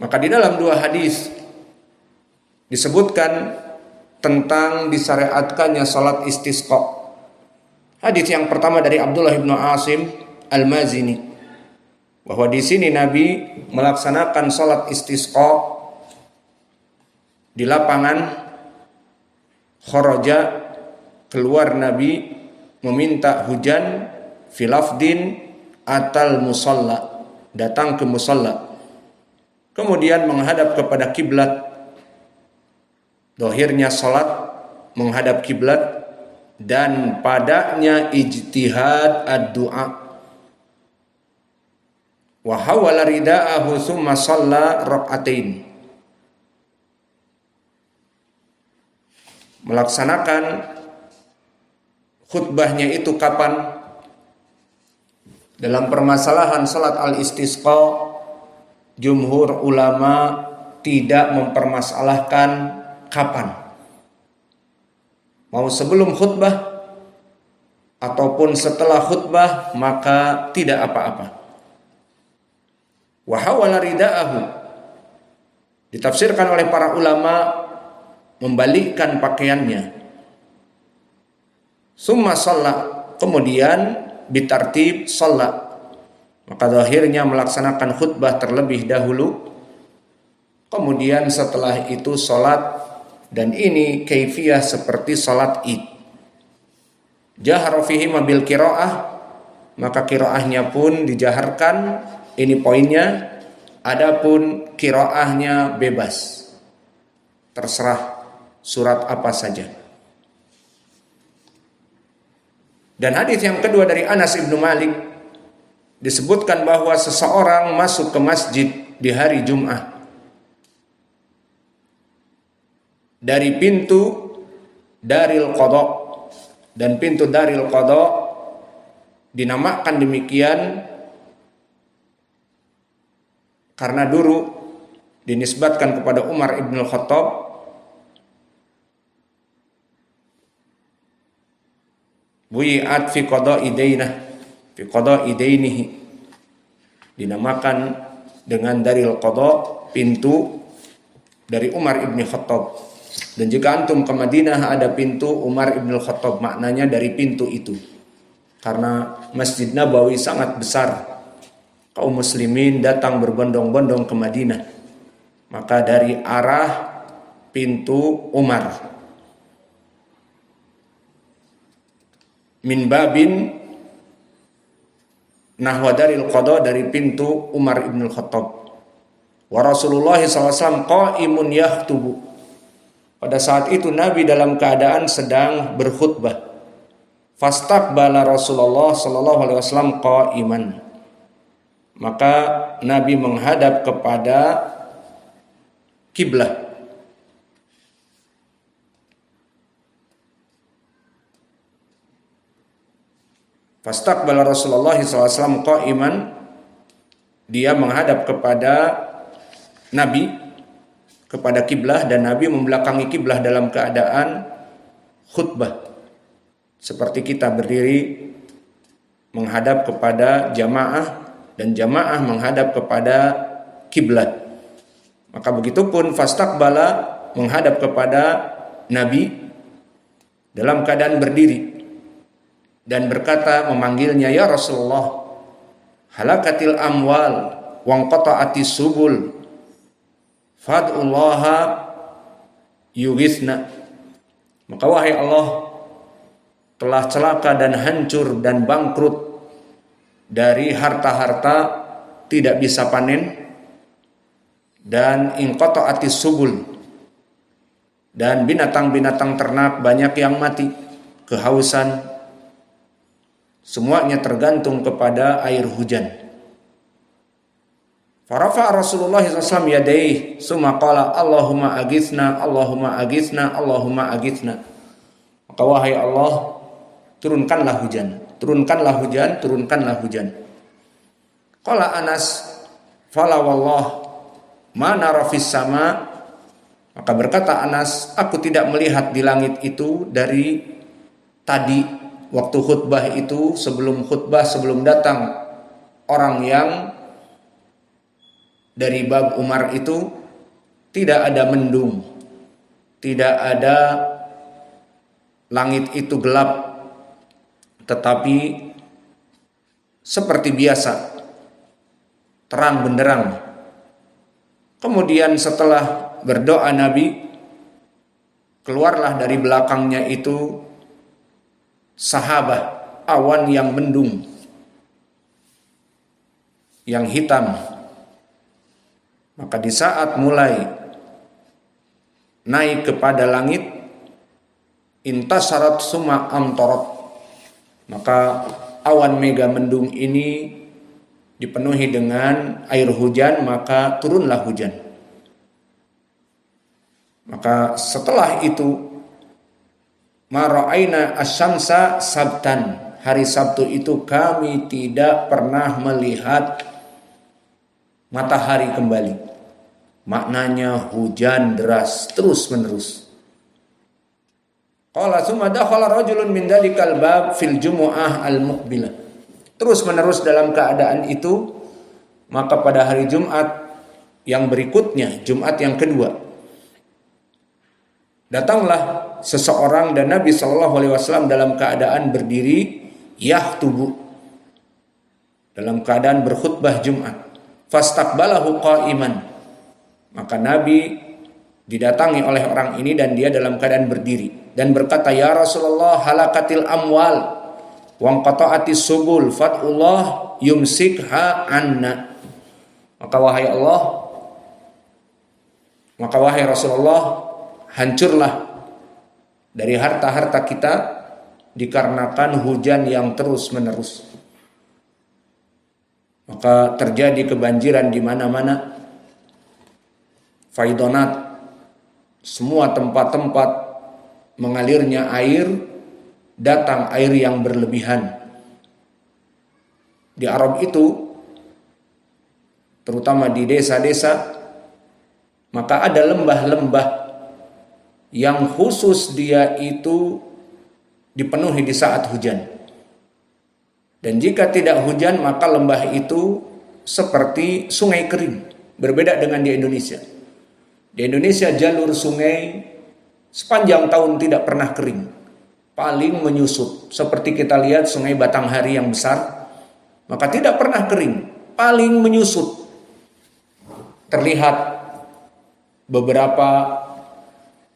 Maka di dalam dua hadis disebutkan tentang disyariatkannya salat istisqa. Hadis yang pertama dari Abdullah bin Asim Al-Mazini, bahwa di sini Nabi melaksanakan salat istisqa di lapangan. Kharaja, keluar Nabi meminta hujan, filafdin atal musalla, datang ke musalla, kemudian menghadap kepada kiblat, dohirnya salat menghadap kiblat, dan padanya ijtihad ad-du'a. Wa hawala rida'ahu thumma shalla rak'atain. Melaksanakan khutbahnya itu kapan? Dalam permasalahan salat al-istisqa, jumhur ulama tidak mempermasalahkan kapan. Mau sebelum khutbah ataupun setelah khutbah, maka tidak apa-apa. Wa hawala rida'ahu, ditafsirkan oleh para ulama membalikkan pakaiannya. Summa shalla, kemudian bitartib shalla, maka zahirnya melaksanakan khutbah terlebih dahulu, kemudian setelah itu salat, dan ini kaifiyah seperti salat Id. Jahara fihi bil qiraah, maka qiraahnya pun dijaharkan, ini poinnya. Adapun qiraahnya bebas, terserah surat apa saja. Dan hadis yang kedua dari Anas ibnu Malik disebutkan bahwa seseorang masuk ke masjid di hari Jum'ah dari pintu Daril Qadha, dan pintu Daril Qadha dinamakan demikian karena dulu dinisbatkan kepada Umar ibn Khattab. Buyi'at fi qada'i dainah, fi qada'i dainihi, dinamakan dengan Daril Qadha, pintu dari Umar ibn Khattab. Dan jika antum ke Madinah ada pintu Umar ibn Khattab, maknanya dari pintu itu, karena Masjid Nabawi sangat besar, kaum muslimin datang berbondong-bondong ke Madinah, maka dari arah pintu Umar, min babin nahwa Daril Qadha, dari pintu Umar ibn Khattab. Wa Rasulullah SAW qa'imun yakhtubu, pada saat itu Nabi dalam keadaan sedang berkhutbah. Fastaqbala Rasulullah SAW qa'iman, maka Nabi menghadap kepada kiblah. Fastaqbala Rasulullah SAW qa'iman, dia menghadap kepada Nabi, kepada kiblah, dan Nabi membelakangi kiblah dalam keadaan khutbah. Seperti kita berdiri menghadap kepada jamaah dan jamaah menghadap kepada kiblat. Maka begitupun fastaqbala menghadap kepada Nabi dalam keadaan berdiri dan berkata, memanggilnya, ya Rasulullah, halakatil amwal wanqata'atis subul fad'ullaha yughithna. Maka wahai Allah, telah celaka dan hancur dan bangkrut dari harta-harta tidak bisa panen, dan inqata'atis subul, dan binatang-binatang ternak banyak yang mati kehausan. Semuanya tergantung kepada air hujan. Farafa Rasulullah SAW yadayhi summa qala Allahumma aghithna, Allahumma aghithna, Allahumma aghithna. Maka wahai Allah, turunkanlah hujan, turunkanlah hujan, turunkanlah hujan. Qala Anas, fala wallah ma nara fis sama. Maka berkata Anas, aku tidak melihat di langit itu dari tadi waktu khutbah itu, sebelum khutbah, sebelum datang orang yang dari bab Umar itu tidak ada mendung, tidak ada langit itu gelap, tetapi seperti biasa terang benderang. Kemudian setelah berdoa Nabi, keluarlah dari belakangnya itu sahabah, awan yang mendung, yang hitam. Maka di saat mulai naik kepada langit, intasarat summa amtarat, maka awan mega mendung ini dipenuhi dengan air hujan, maka turunlah hujan. Maka setelah itu ma ra'aina asy-syamsa sabtan, hari Sabtu itu kami tidak pernah melihat matahari kembali. Maknanya hujan deras terus menerus. Qala summa dakhala rajulun min dalikal bab fil jumu'ah al-muqbilah. Terus menerus dalam keadaan itu, maka pada hari Jumat yang berikutnya, Jumat yang kedua, datanglah seseorang dan Nabi SAW dalam keadaan berdiri, yahtubu, dalam keadaan berkhutbah Jumat. Fastaqbalahu qa'iman, maka Nabi didatangi oleh orang ini dan dia dalam keadaan berdiri dan berkata, ya Rasulullah, halakatil amwal wangqata'atis subul fatullah yumsikha anna. Maka wahai Rasulullah, hancurlah dari harta-harta kita dikarenakan hujan yang terus menerus. Maka terjadi kebanjiran di mana-mana, faidonat, semua tempat-tempat mengalirnya air, datang air yang berlebihan. Di Arab itu, terutama di desa-desa, maka ada lembah-lembah yang khusus dia itu dipenuhi di saat hujan. Dan jika tidak hujan, maka lembah itu seperti sungai kering. Berbeda dengan di Indonesia. Di Indonesia jalur sungai sepanjang tahun tidak pernah kering. Paling menyusut. Seperti kita lihat sungai Batanghari yang besar, maka tidak pernah kering. Paling menyusut. Terlihat beberapa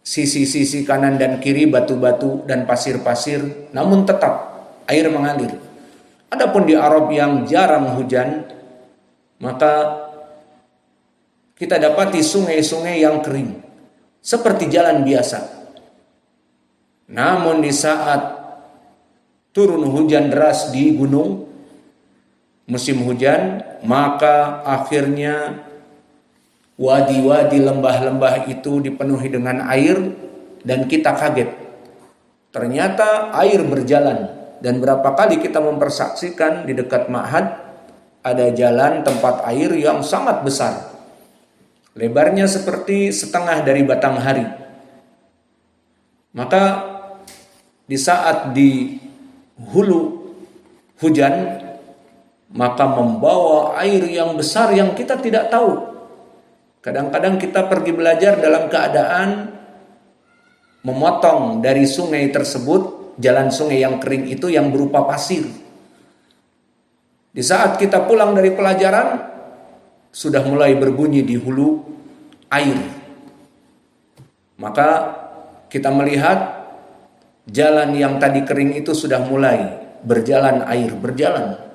sisi-sisi kanan dan kiri batu-batu dan pasir-pasir, namun tetap air mengalir. Adapun di Arab yang jarang hujan, maka kita dapati sungai-sungai yang kering, seperti jalan biasa. Namun di saat turun hujan deras di gunung, musim hujan, maka akhirnya wadi-wadi, lembah-lembah itu dipenuhi dengan air dan kita kaget. Ternyata air berjalan. Dan berapa kali kita mempersaksikan di dekat Ma'had ada jalan tempat air yang sangat besar. Lebarnya seperti setengah dari Batanghari. Maka di saat di hulu hujan, maka membawa air yang besar yang kita tidak tahu. Kadang-kadang kita pergi belajar dalam keadaan memotong dari sungai tersebut, jalan sungai yang kering itu yang berupa pasir. Di saat kita pulang dari pelajaran, sudah mulai berbunyi di hulu air. Maka kita melihat jalan yang tadi kering itu sudah mulai berjalan air, berjalan.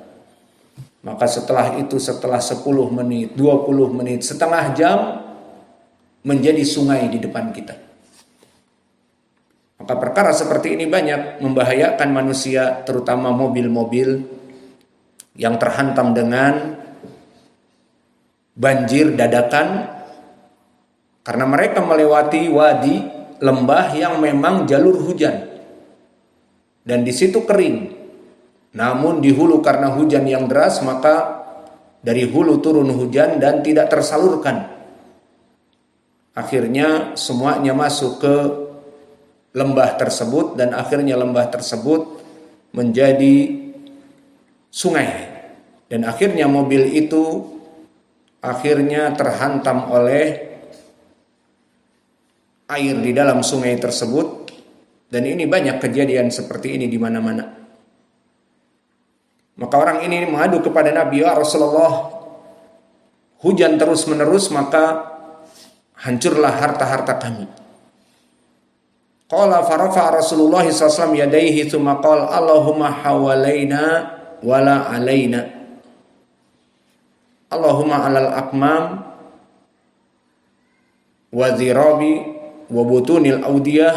Maka setelah itu, setelah 10 menit, 20 menit, setengah jam, menjadi sungai di depan kita. Maka perkara seperti ini banyak membahayakan manusia, terutama mobil-mobil yang terhantam dengan banjir dadakan karena mereka melewati wadi, lembah yang memang jalur hujan. Dan di situ kering. Namun di hulu karena hujan yang deras, maka dari hulu turun hujan dan tidak tersalurkan. Akhirnya semuanya masuk ke lembah tersebut dan akhirnya lembah tersebut menjadi sungai. Dan akhirnya mobil itu akhirnya terhantam oleh air di dalam sungai tersebut. Dan ini banyak kejadian seperti ini di mana-mana. Maka orang ini mengadu kepada Nabi, ya Rasulullah, hujan terus-menerus maka hancurlah harta-harta kami. Qala farafa Rasulullah SAW yadaihi thumma qala Allahumma hawalaina wala alaina. Allahumma alal akmam wa dhirabi wa butunil audiyah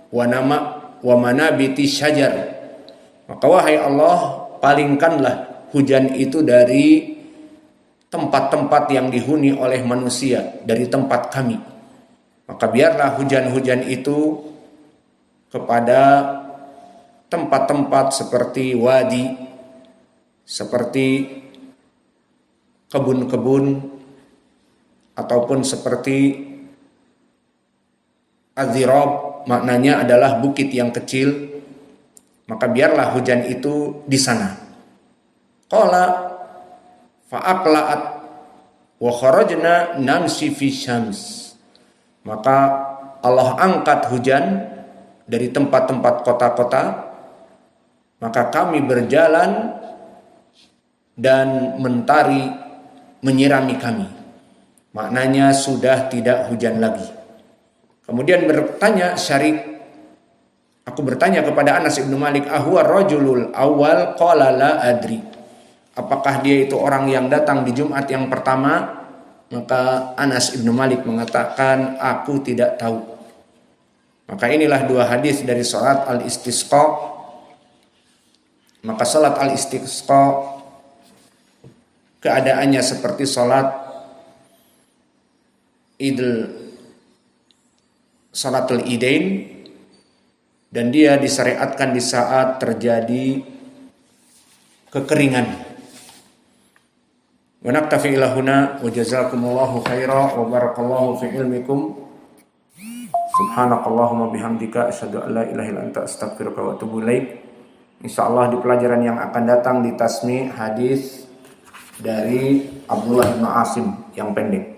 wa nama wa manabiti syajar. Maka wahai Allah, palingkanlah hujan itu dari tempat-tempat yang dihuni oleh manusia, dari tempat kami. Maka biarlah hujan-hujan itu kepada tempat-tempat seperti wadi, seperti kebun-kebun, ataupun seperti azirab, maknanya adalah bukit yang kecil. Maka biarlah hujan itu di sana. Qala fa'aqla'at wa kharajna namshi fi syams. Maka Allah angkat hujan dari tempat-tempat kota-kota, maka kami berjalan dan mentari menyirami kami. Maknanya sudah tidak hujan lagi. Kemudian bertanya Syarik, aku bertanya kepada Anas ibnu Malik, ahwa rajulul awal qala la adri. Apakah dia itu orang yang datang di Jumat yang pertama? Maka Anas ibnu Malik mengatakan, aku tidak tahu. Maka inilah dua hadis dari salat al-istisqa. Maka salat al-istisqa keadaannya seperti salat salatul idain, dan dia disyariatkan di saat terjadi kekeringan. Wa naktafi ila huna wa jazakumullahu khaira wa barakallahu fi ilmikum. Subhanakallahumma bihamdika asyhadu an la ilaha illa anta astaghfiruka wa atubu ilaik. Insyaallah di pelajaran yang akan datang di tasmi hadis dari Abdullah bin Asim yang pendek.